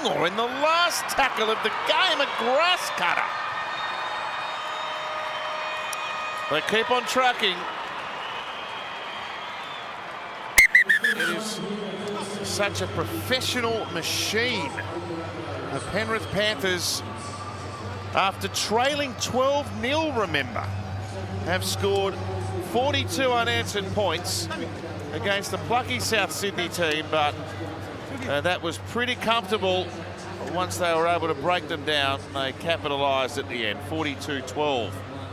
or in the last tackle of the game, a grass cutter. They keep on trucking. It is such a professional machine. The Penrith Panthers, after trailing 12-0, remember, have scored 42 unanswered points against the plucky South Sydney team, but that was pretty comfortable once they were able to break them down. They capitalised at the end, 42-12,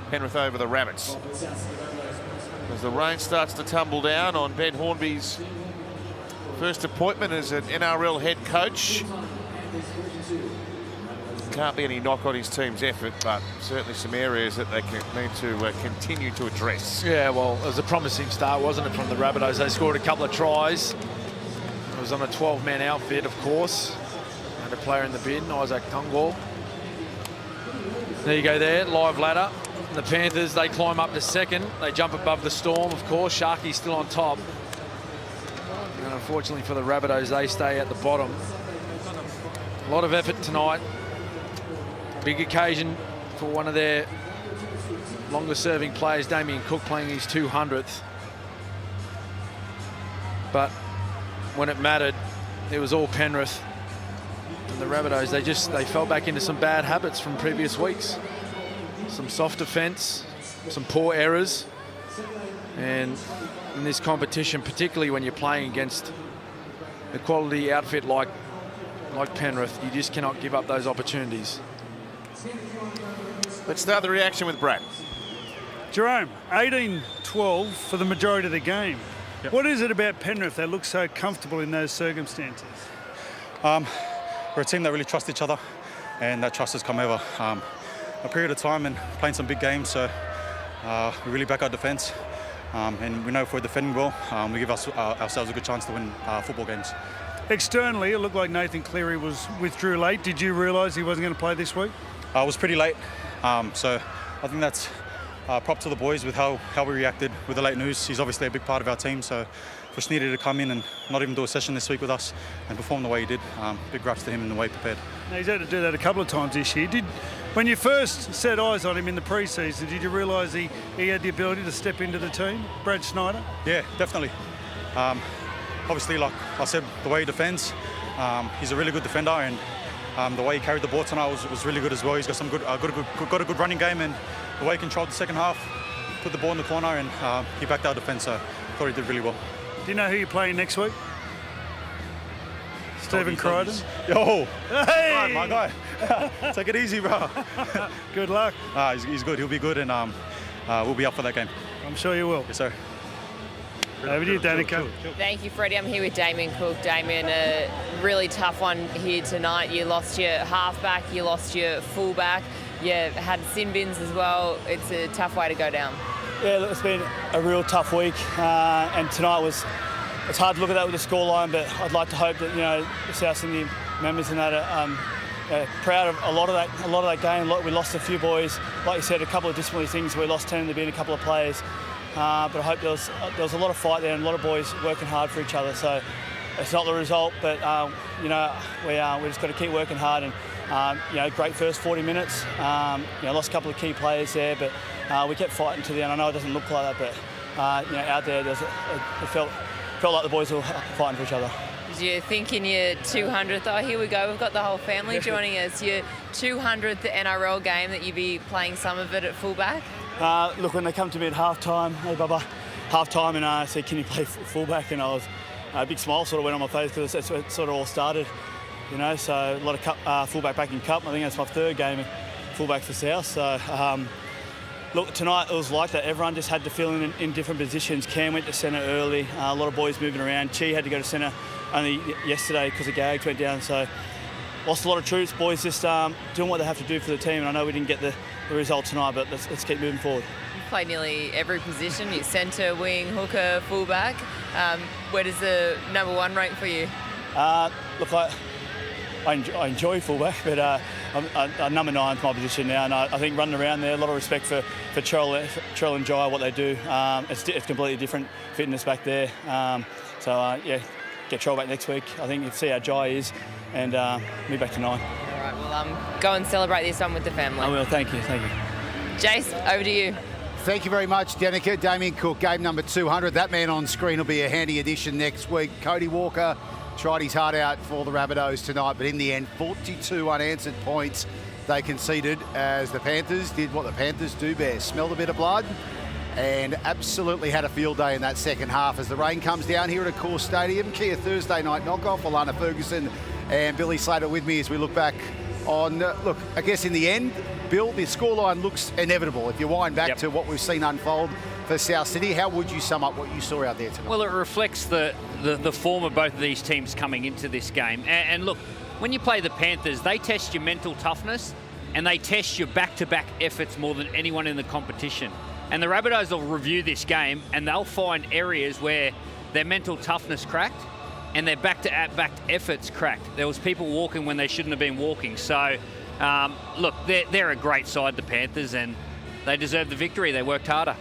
Penrith over the Rabbits. As the rain starts to tumble down on Ben Hornby's first appointment as an NRL head coach. Can't be any knock on his team's effort, but certainly some areas that they need to continue to address. Yeah, well, it was a promising start, wasn't it, from the Rabbitohs? They scored a couple of tries. It was on a 12-man outfit, of course. And a player in the bin, Isaac Tungwall. There you go there, live ladder. And the Panthers, they climb up to second. They jump above the Storm, of course. Sharky's still on top. And unfortunately for the Rabbitohs, they stay at the bottom. A lot of effort tonight. Big occasion for one of their longest-serving players, Damien Cook, playing his 200th. But when it mattered, it was all Penrith. And the Rabbitohs, they fell back into some bad habits from previous weeks. Some soft defence, some poor errors. And in this competition, particularly when you're playing against a quality outfit like Penrith, you just cannot give up those opportunities. Let's start the reaction with Brad. Jerome, 18-12 for the majority of the game. Yep. What is it about Penrith that looks so comfortable in those circumstances? We're a team that really trusts each other, and that trust has come over a period of time and playing some big games. So we really back our defence, and we know if we're defending well, we give ourselves a good chance to win football games. Externally, it looked like Nathan Cleary withdrew late. Did you realise he wasn't going to play this week? It was pretty late, so I think that's prop to the boys with how we reacted with the late news. He's obviously a big part of our team, so just needed to come in and not even do a session this week with us and perform the way he did. Big props to him in the way he prepared. Now, he's had to do that a couple of times this year. When you first set eyes on him in the pre-season, did you realise he had the ability to step into the team, Brad Schneider? Yeah, definitely. Obviously, like I said, the way he defends, he's a really good defender, and the way he carried the ball tonight was really good as well. He's got got a good running game, and the way he controlled the second half, put the ball in the corner, and he backed our defence. So I thought he did really well. Do you know who you're playing next week? Stephen Crichton. Yo, hey, right, my guy. Take it easy, bro. Good luck. He's good. He'll be good, and we'll be up for that game. I'm sure you will. Yes, sir. Over to you, Danica. Thank you, Freddie. I'm here with Damien Cook. Damien, a really tough one here tonight. You lost your halfback, you lost your fullback, you had sin bins as well. It's a tough way to go down. Yeah, look, it's been a real tough week, and tonight it's hard to look at that with the scoreline, but I'd like to hope that the South Sydney members in that are proud of a lot of that game. We lost a few boys, like you said, a couple of disciplinary things. We lost 10 to being a couple of players. But I hope there was a lot of fight there and a lot of boys working hard for each other. So it's not the result, but we just got to keep working hard. And great first 40 minutes. Lost a couple of key players there, but we kept fighting to the end. I know it doesn't look like that, but out there, it felt like the boys were fighting for each other. Did you think in your 200th? Oh, here we go. We've got the whole family joining us. Your 200th NRL game that you'd be playing some of it at fullback. Look, when they come to me at half-time, hey, Bubba, half-time, and I said, can you play fullback? And I was, a big smile sort of went on my face because that's where it sort of all started, so a lot of fullback back in Cup. I think that's my third game at fullback for South. So, look, tonight it was like that. Everyone just had to fill in different positions. Cam went to centre early, a lot of boys moving around. Chi had to go to centre only yesterday because the Gags went down. So, lost a lot of troops. Boys just doing what they have to do for the team. And I know we didn't get the result tonight, but let's keep moving forward. You've played nearly every position. You're centre, wing, hooker, fullback. Where does the number one rank for you? Look, I enjoy fullback, but number 9's my position now, and I think running around there, a lot of respect for Trell and Jai, what they do. It's completely different fitness back there. Get get Troll back next week. I think you see how Jai is, and move back to 9. All right, well, go and celebrate this one with the family. I will. Thank you. Jace, over to you. Thank you very much, Danica. Damien Cook, game number 200. That man on screen will be a handy addition next week. Cody Walker tried his heart out for the Rabbitohs tonight, but in the end, 42 unanswered points they conceded as the Panthers did what the Panthers do best. Smelled a bit of blood and absolutely had a field day in that second half as the rain comes down here at Accor Stadium. Kia Thursday night knockoff. Alana Ferguson and Billy Slater with me as we look back on, look, I guess in the end, Bill, the scoreline looks inevitable. If you wind back to what we've seen unfold for South Sydney, how would you sum up what you saw out there tonight? Well, it reflects the form of both of these teams coming into this game. And look, when you play the Panthers, they test your mental toughness and they test your back-to-back efforts more than anyone in the competition. And the Rabbitohs will review this game and they'll find areas where their mental toughness cracked and their back-to-back efforts cracked. There was people walking when they shouldn't have been walking. So, look, they're a great side, the Panthers, and they deserve the victory. They worked harder.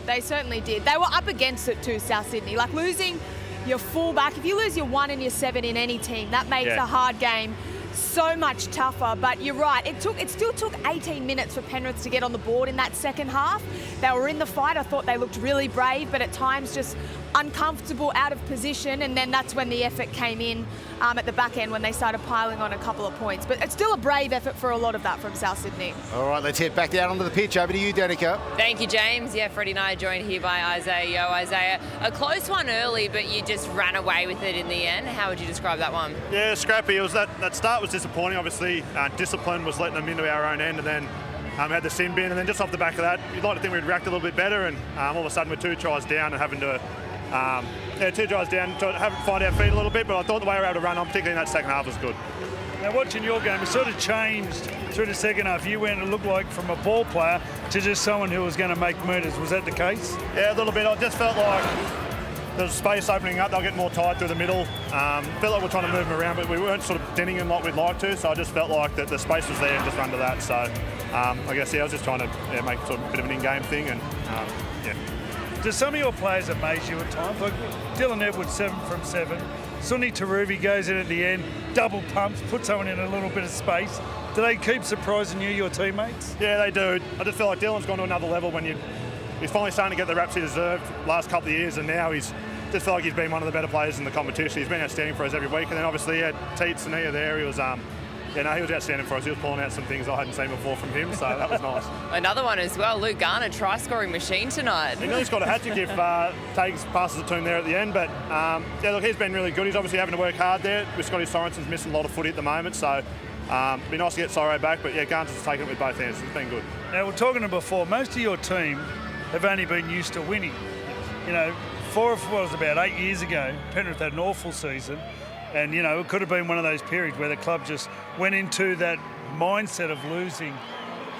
They certainly did. They were up against it too, South Sydney. Like losing your fullback, if you lose your 1 and your 7 in any team, that makes a hard game so much tougher. But you're right, it still took 18 minutes for Penrith to get on the board in that second half. They were in the fight. I thought they looked really brave, but at times just uncomfortable, out of position, and then that's when the effort came in at the back end when they started piling on a couple of points. But it's still a brave effort for a lot of that from South Sydney. All right, let's head back down onto the pitch. Over to you, Danica. Thank you, James. Yeah, Freddie and I are joined here by Isaiah. Yo, Isaiah, a close one early, but you just ran away with it in the end. How would you describe that one? Yeah, scrappy. It was that start was disappointing, obviously. Discipline was letting them into our own end, and then had the sin bin, and then just off the back of that, you'd like to think we'd react a little bit better, and all of a sudden we're 2 tries down and having to 2 tries down, to find our feet a little bit, but I thought the way we were able to run on, particularly in that second half, was good. Now, watching your game, it sort of changed through the second half. You went, it looked like, from a ball player to just someone who was going to make murders. Was that the case? Yeah, a little bit. I just felt like there was space opening up. They'll get more tight through the middle. Felt like we're trying to move them around, but we weren't sort of denting them like we'd like to, so I just felt like that the space was there and just run to that. So I guess, I was just trying to make sort of a bit of an in-game thing, and Do some of your players amaze you at times? Like Dylan Edwards, 7 from 7. Sunny Taruvi goes in at the end, double pumps, puts someone in a little bit of space. Do they keep surprising you, your teammates? Yeah, they do. I just feel like Dylan's gone to another level when he's finally starting to get the raps he deserved last couple of years, and now he's just felt like he's been one of the better players in the competition. He's been outstanding for us every week, and then obviously Teets and Nia there. He was he was outstanding for us. He was pulling out some things I hadn't seen before from him, so that was nice. Another one as well, Luke Garner, try-scoring machine tonight. He nearly scored a hat-trick if Tags passes it to him there at the end, but look, he's been really good. He's obviously having to work hard there. With Scotty Sorensen's missing a lot of footy at the moment, so it'd be nice to get Soro back, but Garner's taken it with both hands. It's been good. Now, we're talking to before, most of your team have only been used to winning. You know, about 8 years ago, Penrith had an awful season. And, it could have been one of those periods where the club just went into that mindset of losing.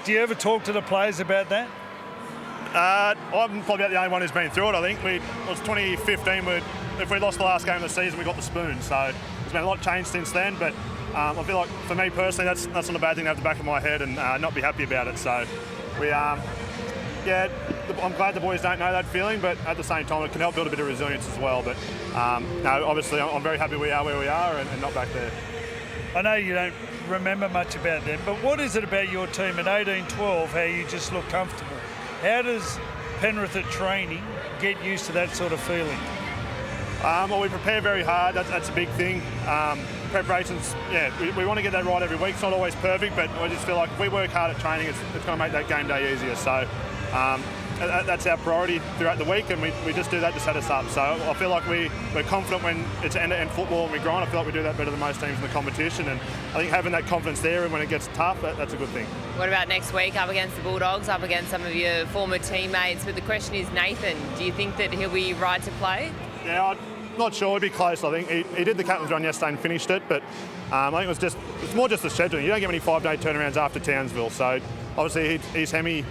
Do you ever talk to the players about that? I'm probably the only one who's been through it, I think. It was 2015, if we lost the last game of the season, we got the spoon. So there's been a lot of change since then. But I feel like, for me personally, that's not a bad thing to have the back of my head and not be happy about it. So I'm glad the boys don't know that feeling, but at the same time, it can help build a bit of resilience as well. But obviously, I'm very happy we are where we are and not back there. I know you don't remember much about them, but what is it about your team at 18-12, how you just look comfortable? How does Penrith at training get used to that sort of feeling? Well, we prepare very hard. That's a big thing. Preparations, we want to get that right every week. It's not always perfect, but I just feel like if we work hard at training, it's going to make that game day easier. So that's our priority throughout the week, and we just do that to set us up. So I feel like we're confident when it's end-to-end football and we grind. I feel like we do that better than most teams in the competition, and I think having that confidence there and when it gets tough, that's a good thing. What about next week, up against the Bulldogs, up against some of your former teammates? But the question is, Nathan, do you think that he'll be right to play? Yeah, I'm not sure. It'd be close, I think. He did the captain's run yesterday and finished it, but I think it's more just the scheduling. You don't get many 5-day turnarounds after Townsville, so obviously he's Hemi.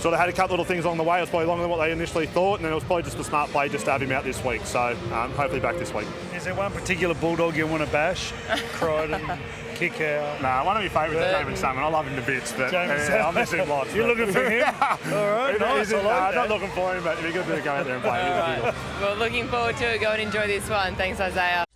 sort of had a couple little things along the way. It was probably longer than what they initially thought, and then it was probably just a smart play just to have him out this week. So hopefully back this week. Is there one particular Bulldog you want to bash? Crichton, kick out? Nah, one of my favourites is James Salmon. I love him to bits, but I miss him lots. You're looking for him? All right, nice. I'm not looking for him, but it'd be good to go out there and play. Well, looking forward to it. Go and enjoy this one. Thanks, Isaiah.